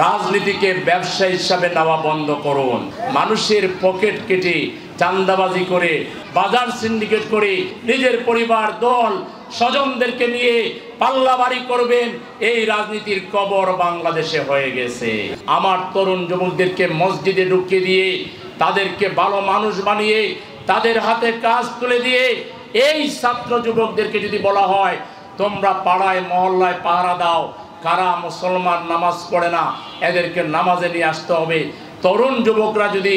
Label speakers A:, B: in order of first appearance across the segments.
A: রাজনীতিকে ব্যবসা হিসাবে নেওয়া বন্ধ করুন। মানুষের পকেট কেটে চাঁদাবাজি করে বাজার সিন্ডিকেট করে নিজের পরিবার দল স্বজনদেরকে নিয়ে পাল্লাবাড়ি করবেন, এই রাজনীতির কবর বাংলাদেশে হয়ে গেছে। আমার তরুণ যুবকদেরকে মসজিদে ঢুকিয়ে দিয়ে তাদেরকে ভালো মানুষ বানিয়ে তাদের হাতে কাজ তুলে দিয়ে এই ছাত্র যুবকদেরকে যদি বলা হয় তোমরা পাড়ায় মহল্লায় পাহারা দাও, কারা মুসলমান নামাজ পড়ে না এদেরকে নামাজে নিয়ে আসতে হবে। তরুণ যুবকরা যদি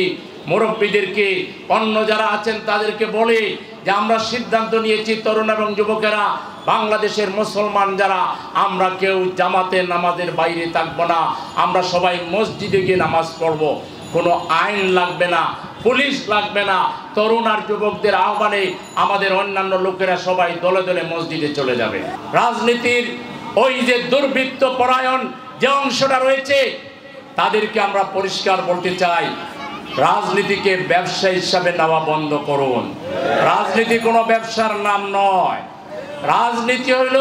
A: মুরব্বীদেরকে অন্য যারা আছেন তাদেরকে বলে যে আমরা সিদ্ধান্ত নিয়েছি তরুণ এবং যুবকেরা বাংলাদেশের মুসলমান যারা আমরা কেউ জামাতে নামাজের বাইরে থাকবো না, আমরা সবাই মসজিদে গিয়ে নামাজ পড়বো, কোনো আইন লাগবে না, পুলিশ লাগবে না, তরুণ আর যুবকদের আহ্বানে আমাদের অন্যান্য লোকেরা সবাই দলে দলে মসজিদে চলে যাবে। রাজনীতির ওই যে দুর্বৃত্ত পরায়ণ যে অংশটা রয়েছে তাদেরকে আমরা পরিষ্কার বলতে চাই, রাজনীতিকে ব্যবসা হিসাবে নেওয়া বন্ধ করুন। রাজনীতি কোনো ব্যবসার নাম নয়। রাজনীতি হইল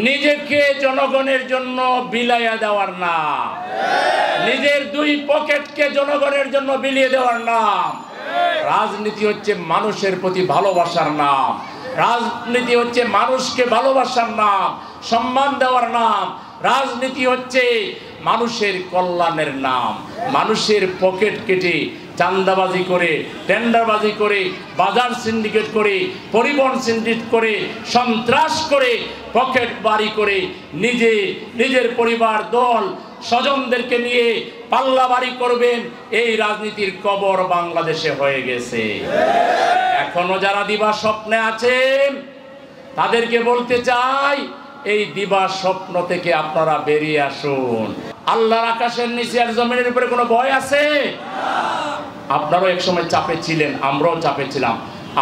A: নিজেকে জনগণের জন্য বিলাইয়া দেওয়ার নাম, নিজের দুই পকেটকে জনগণের জন্য বিলিয়ে দেওয়ার নাম। রাজনীতি হচ্ছে মানুষের প্রতি ভালোবাসার নাম, রাজনীতি হচ্ছে মানুষকে ভালোবাসার নাম, সম্মান দেওয়ার নাম। রাজনীতি হচ্ছে মানুষের কল্যাণের নাম। মানুষের পকেট কেটে চাঁদাবাজি করে টেন্ডারবাজি করে বাজার সিন্ডিকেট করে পরিবহন সিন্ডিকেট করে সন্ত্রাস করে পকেট বাড়ি করে নিজের পরিবার দল স্বজনদেরকে নিয়ে পাল্লাবাড়ি করবেন, এই রাজনীতির কবর বাংলাদেশে হয়ে গেছে। এখনো যারা দিবা স্বপ্নে আছেন তাদেরকে বলতে চাই, এই দিবা স্বপ্ন থেকে আপনারা বেরিয়ে আসুন। আল্লাহর আকাশের নিচে আর জমিনের উপরে কোনো ভয় আছে? আপনারাও একসময় চাপে ছিলেন, আমরাও চাপে ছিলাম।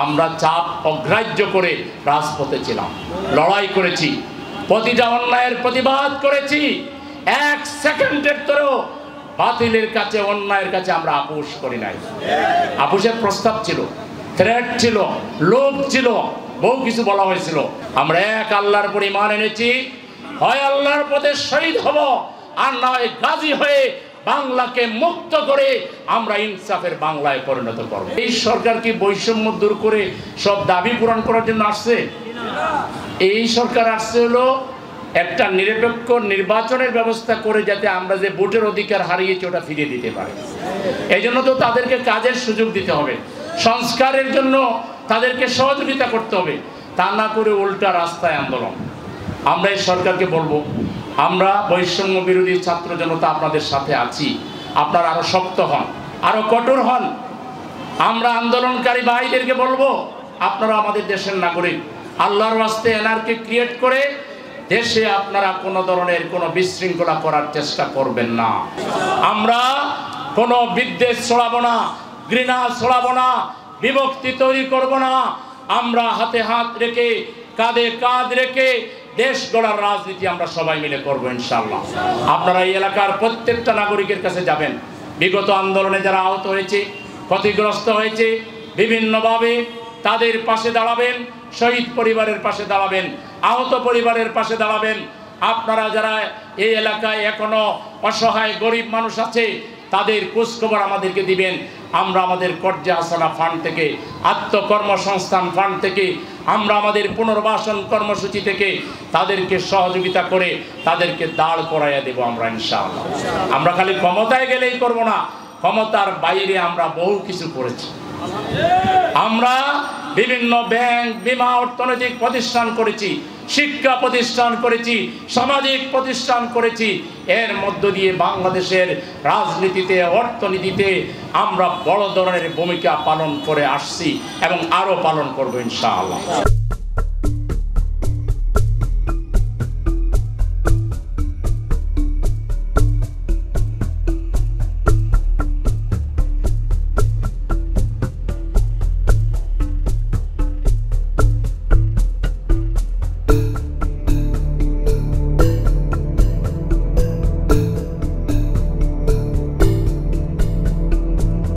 A: আমরা চাপ অগ্রাহ্য করে রাজপথে ছিলাম, লড়াই করেছি, প্রতিটা অন্যায়ের প্রতিবাদ করেছি। এক সেকেন্ডের তরেও বাতিলের কাছে অন্যায়ের কাছে আমরা আপোষ করি নাই। আপোষের প্রস্তাব ছিল, থ্রেট ছিল, লোভ ছিল, বহু কিছু বলা হয়েছিল। আমরা এক আল্লাহর উপর ঈমান এনেছি, হয় আল্লাহর পথে শহীদ হব আর না হয় গাজী হয়ে বাংলাকে মুক্ত করে আমরা ইনসাফের বাংলায় পরিণত করব। এই সরকার কি বৈষম্য দূর করে সব দাবি পূরণ করার জন্য আসছে? এই সরকার আসছে হলো একটা নিরপেক্ষ নির্বাচনের ব্যবস্থা করে যাতে আমরা যে ভোটের অধিকার হারিয়েছি ওটা ফিরিয়ে দিতে পারি। এই জন্য তো তাদেরকে কাজের সুযোগ দিতে হবে, সংস্কারের জন্য তাদেরকে সহযোগিতা করতে হবে, তা না করে উল্টা রাস্তায় আন্দোলন। আমরা এই সরকারকে বলবো, আমরা বৈষম্য বিরোধী ছাত্র জনতা আপনাদের সাথে আছি, আপনারা আরো শক্ত হন, আরো কঠোর হন। আমরা আন্দোলনকারী ভাইদেরকে বলবো, আপনারা আমাদের দেশের নাগরিক, আল্লাহর ওয়াস্তে এনআরকে ক্রিয়েট করে দেশে আপনারা কোনো ধরনের কোনো বিশৃঙ্খলা করার চেষ্টা করবেন না। আমরা কোনো বিদ্বেষ ছড়াবো না, ঘৃণা ছড়াবো না, বিভক্তি তৈরি করব না। আমরা হাতে হাত রেখে কাঁধে কাঁধ রেখে দেশ গড়ার রাজনীতি আমরা সবাই মিলে করবো ইনশাআল্লাহ। আপনারা এই এলাকার প্রত্যেকটা নাগরিকের কাছে যাবেন, বিগত আন্দোলনে যারা আহত হয়েছে, ক্ষতিগ্রস্ত হয়েছে, বিভিন্নভাবে তাদের পাশে দাঁড়াবেন, শহীদ পরিবারের পাশে দাঁড়াবেন, আহত পরিবারের পাশে দাঁড়াবেন। আপনারা যারা এই এলাকায় এখনো অসহায় গরিব মানুষ আছে তাদের খোঁজখবর আমাদেরকে দিবেন। আমরা আমাদের কর্জে হাসানা ফান্ড থেকে, আত্মকর্মসংস্থান ফান্ড থেকে, আমরা আমাদের পুনর্বাসন কর্মসূচি থেকে তাদেরকে সহযোগিতা করে তাদেরকে দাঁড় করাইয়া দেব আমরা ইনশাআল্লাহ। আমরা খালি ক্ষমতায় গেলেই করব না, ক্ষমতার বাইরে আমরা বহু কিছু করেছি। আমরা বিভিন্ন ব্যাংক, বীমা, অর্থনৈতিক প্রতিষ্ঠান করেছি, শিক্ষা প্রতিষ্ঠান করেছি, সামাজিক প্রতিষ্ঠান করেছি। এর মধ্য দিয়ে বাংলাদেশের রাজনীতিতে, অর্থনীতিতে আমরা বড় ধরনের ভূমিকা পালন করে আসছি এবং আরো পালন করব ইনশাআল্লাহ।